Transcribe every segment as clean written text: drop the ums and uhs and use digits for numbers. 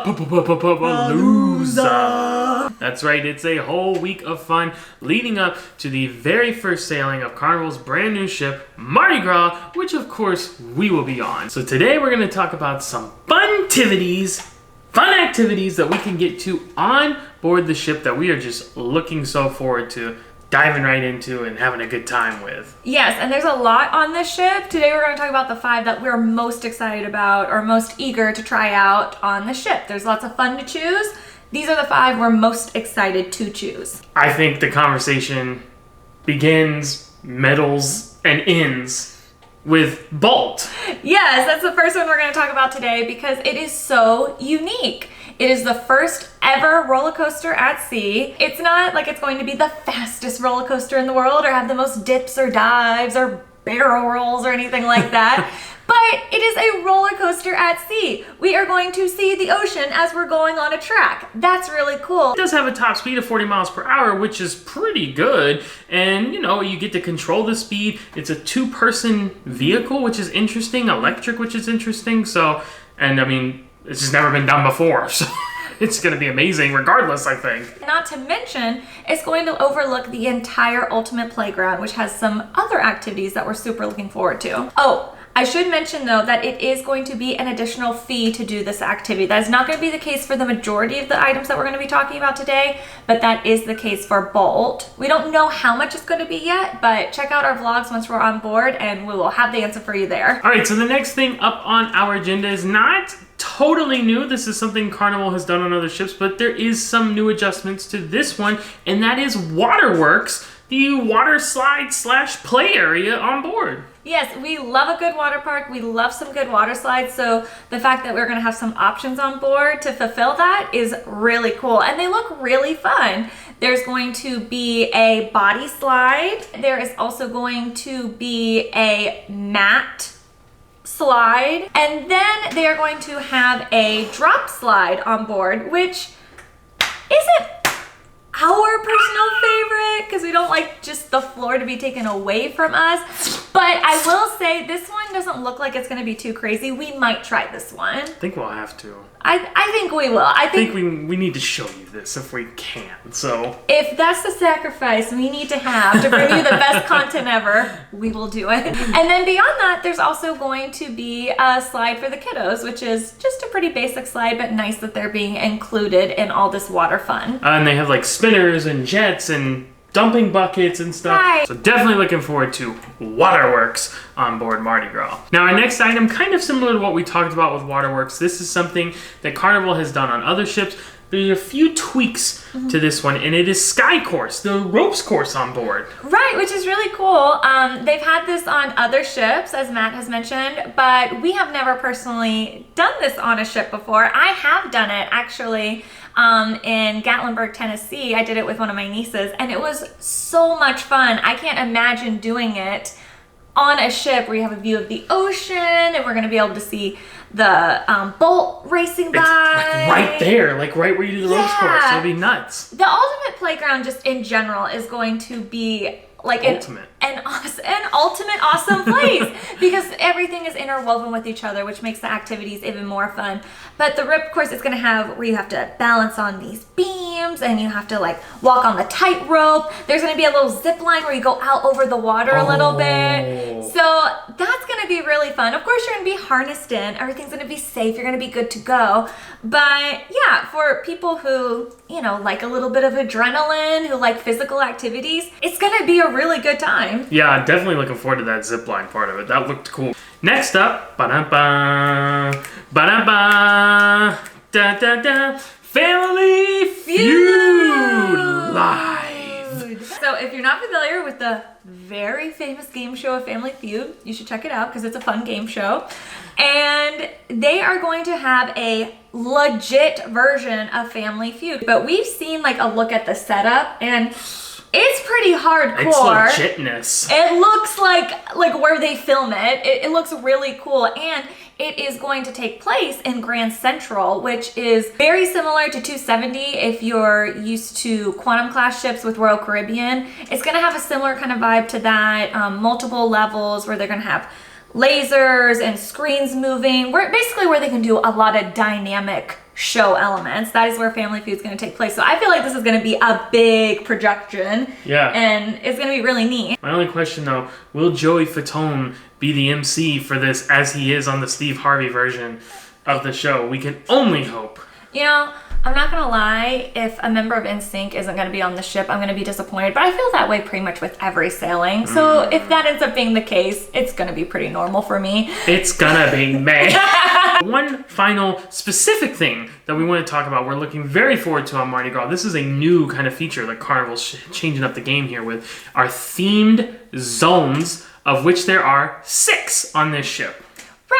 Lollapalooza. That's right, it's a whole week of fun leading up to the very first sailing of Carnival's brand new ship, Mardi Gras, which of course we will be on. So today we're going to talk about some fun activities that we can get to on board the ship that we are just looking so forward to diving right into and having a good time with. Yes, and there's a lot on this ship. Today we're going to talk about the 5 that we're most excited about or most eager to try out on the ship. There's lots of fun to choose. These are the 5 we're most excited to choose. I think the conversation begins, middles, and ends with Bolt. Yes, that's the first one we're going to talk about today because it is so unique. It is the first ever roller coaster at sea. It's not like it's going to be the fastest roller coaster in the world or have the most dips or dives or barrel rolls or anything like that. But it is a roller coaster at sea. We are going to see the ocean as we're going on a track. That's really cool. It does have a top speed of 40 miles per hour, which is pretty good. And, you get to control the speed. It's a 2-person vehicle, which is interesting. Electric, which is interesting. So, and I mean, it's just never been done before. So it's going to be amazing regardless, I think. Not to mention, it's going to overlook the entire Ultimate Playground, which has some other activities that we're super looking forward to. Oh, I should mention though that it is going to be an additional fee to do this activity. That is not going to be the case for the majority of the items that we're going to be talking about today, but that is the case for Bolt. We don't know how much it's going to be yet, but check out our vlogs once we're on board and we will have the answer for you there. All right, so the next thing up on our agenda is not totally new. This is something Carnival has done on other ships, but there is some new adjustments to this one, and that is Waterworks, the water slide / play area on board. Yes, we love a good water park. We love some good water slides. So the fact that we're going to have some options on board to fulfill that is really cool. And they look really fun. There's going to be a body slide. There is also going to be a mat slide. And then they are going to have a drop slide on board, which isn't our personal favorite because we don't like just the floor to be taken away from us. But I will say this one doesn't look like it's going to be too crazy. We might try this one. I think we'll have to. I think we will. I think we need to show you this if we can. So if that's the sacrifice we need to have to bring you the best content ever, we will do it. And then beyond that, there's also going to be a slide for the kiddos, which is just a pretty basic slide, but nice that they're being included in all this water fun. And they have like spinners and jets and dumping buckets and stuff. Right. So definitely looking forward to Waterworks on board Mardi Gras. Now our next item, kind of similar to what we talked about with Waterworks. This is something that Carnival has done on other ships. There's a few tweaks to this one, and it is Sky Course, the ropes course on board. Right, which is really cool. They've had this on other ships, as Matt has mentioned, but we have never personally done this on a ship before. I have done it, actually, in Gatlinburg, Tennessee. I did it with one of my nieces, and it was so much fun. I can't imagine doing it on a ship where you have a view of the ocean, and we're going to be able to see the boat racing by. It's like right there, like right where you do the ropes course. It'll be nuts. The Ultimate Playground just in general is going to be like an ultimate awesome place because everything is interwoven with each other, which makes the activities even more fun. But the rope course is going to have where you have to balance on these beams and you have to like walk on the tightrope. There's going to be a little zip line where you go out over the water a little bit. So that's going to be really fun. Of course, you're going to be harnessed in. Everything's going to be safe. You're going to be good to go. But yeah, for people who, like a little bit of adrenaline, who like physical activities, it's going to be a really good time. Yeah, definitely looking forward to that zip line part of it. That looked cool. Next up, Family Feud live. So if you're not familiar with the very famous game show of Family Feud, you should check it out because it's a fun game show. And they are going to have a legit version of Family Feud. But we've seen like a look at the setup and it's pretty hardcore. It's legitness. It looks like where they film it. It looks really cool. And it is going to take place in Grand Central, which is very similar to 270 if you're used to Quantum class ships with Royal Caribbean. It's going to have a similar kind of vibe to that. Multiple levels where they're going to have lasers and screens moving. Where they can do a lot of dynamic show elements. That is where Family Feud is going to take place. So I feel like this is going to be a big production. Yeah. And it's going to be really neat. My only question though, will Joey Fatone be the MC for this as he is on the Steve Harvey version of the show? We can only hope. You know, I'm not going to lie, if a member of NSYNC isn't going to be on the ship, I'm going to be disappointed. But I feel that way pretty much with every sailing. So if that ends up being the case, it's going to be pretty normal for me. It's gonna be me. One final specific thing that we want to talk about, we're looking very forward to on Mardi Gras. This is a new kind of feature that Carnival's changing up the game here with our themed zones, of which there are 6 on this ship.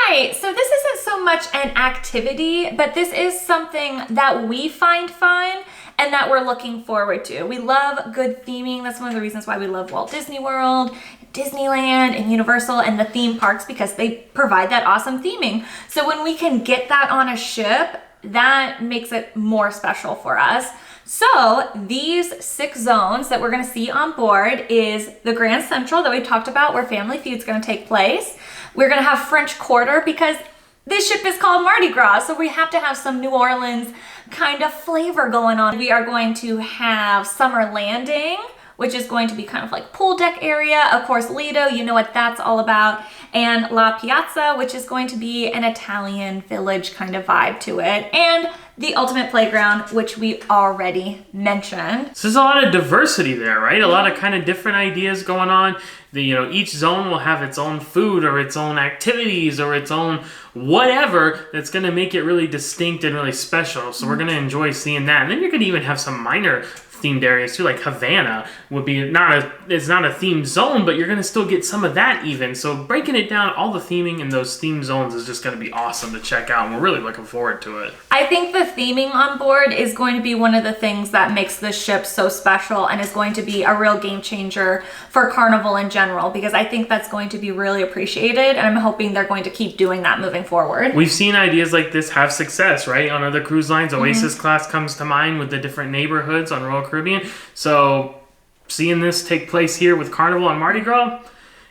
Right, so this isn't so much an activity, but this is something that we find fun and that we're looking forward to. We love good theming. That's one of the reasons why we love Walt Disney World, Disneyland, and Universal, and the theme parks, because they provide that awesome theming. So when we can get that on a ship, that makes it more special for us. So these 6 zones that we're going to see on board is the Grand Central that we talked about, where Family Feud's going to take place. We're going to have French Quarter because this ship is called Mardi Gras, so we have to have some New Orleans kind of flavor going on. We are going to have Summer Landing, which is going to be kind of like pool deck area. Of course, Lido, you know what that's all about. And La Piazza, which is going to be an Italian village kind of vibe to it. And the Ultimate Playground, which we already mentioned. So there's a lot of diversity there, right? A lot of kind of different ideas going on. Each zone will have its own food or its own activities or its own whatever that's going to make it really distinct and really special. So we're going to enjoy seeing that. And then you're going to even have some minor themed areas too, like Havana would be it's not a themed zone, but you're going to still get some of that even. So breaking it down, all the theming in those themed zones is just going to be awesome to check out, and we're really looking forward to it. I think the theming on board is going to be one of the things that makes this ship so special and is going to be a real game changer for Carnival in general, because I think that's going to be really appreciated, and I'm hoping they're going to keep doing that moving forward. We've seen ideas like this have success, right? On other cruise lines, Oasis Class comes to mind with the different neighborhoods on Royal Caribbean. So seeing this take place here with Carnival and Mardi Gras,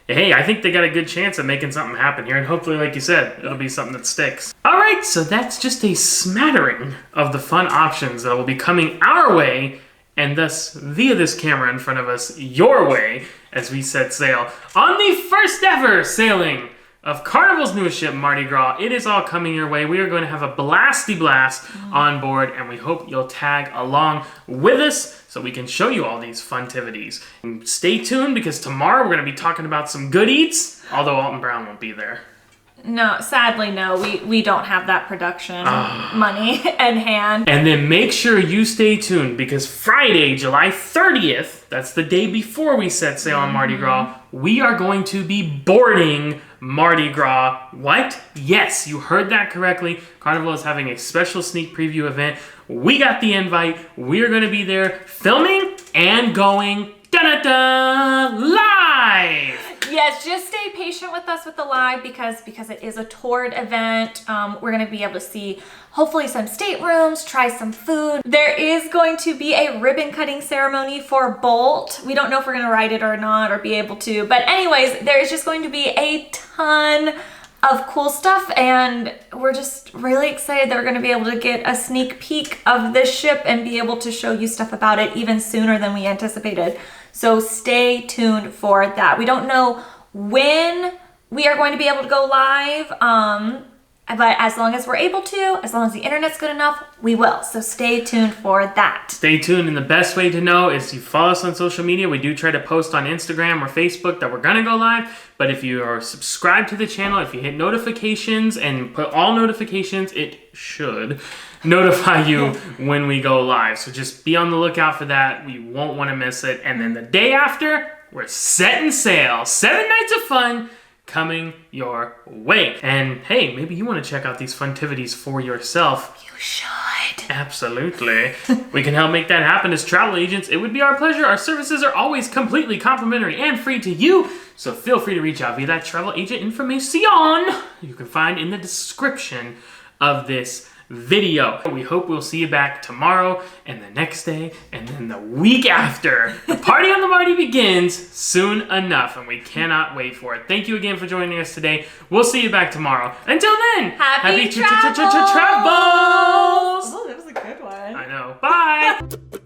hey, I think they got a good chance of making something happen here. And hopefully, like you said, it'll be something that sticks. All right, so that's just a smattering of the fun options that will be coming our way, and thus, via this camera in front of us, your way, as we set sail on the first ever sailing of Carnival's newest ship, Mardi Gras. It is all coming your way. We are going to have a blasty blast on board, and we hope you'll tag along with us so we can show you all these funtivities. And stay tuned, because tomorrow we're going to be talking about some good eats, although Alton Brown won't be there. No, sadly, no. We don't have that production money in hand. And then make sure you stay tuned, because Friday, July 30th, that's the day before we set sail on Mardi Gras, we are going to be boarding Mardi Gras. What? Yes, you heard that correctly. Carnival is having a special sneak preview event. We got the invite. We're going to be there filming and going live. Yes, just stay patient with us with the live because it is a toured event. We're going to be able to see hopefully some staterooms, try some food. There is going to be a ribbon cutting ceremony for Bolt. We don't know if we're going to ride it or not or be able to. But anyways, there is just going to be a ton of cool stuff, and we're just really excited that we're going to be able to get a sneak peek of this ship and be able to show you stuff about it even sooner than we anticipated. So stay tuned for that. We don't know when we are going to be able to go live, but as long as we're able to, as long as the internet's good enough, we will. So stay tuned for that. Stay tuned, and the best way to know is you follow us on social media. We do try to post on Instagram or Facebook that we're going to go live, but if you are subscribed to the channel, if you hit notifications and put all notifications, it should notify you when we go live. So just be on the lookout for that. We won't want to miss it. And then the day after, we're setting sail. 7 nights of fun coming your way. And hey, maybe you want to check out these funtivities for yourself. You should. Absolutely. We can help make that happen as travel agents. It would be our pleasure. Our services are always completely complimentary and free to you. So feel free to reach out via that travel agent information you can find in the description of this video. We hope we'll see you back tomorrow and the next day and then the week after. The party on the Mardi begins soon enough and we cannot wait for it. Thank you again for joining us today. We'll see you back tomorrow. Until then, happy travels! travels! Oh, that was a good one. I know. Bye!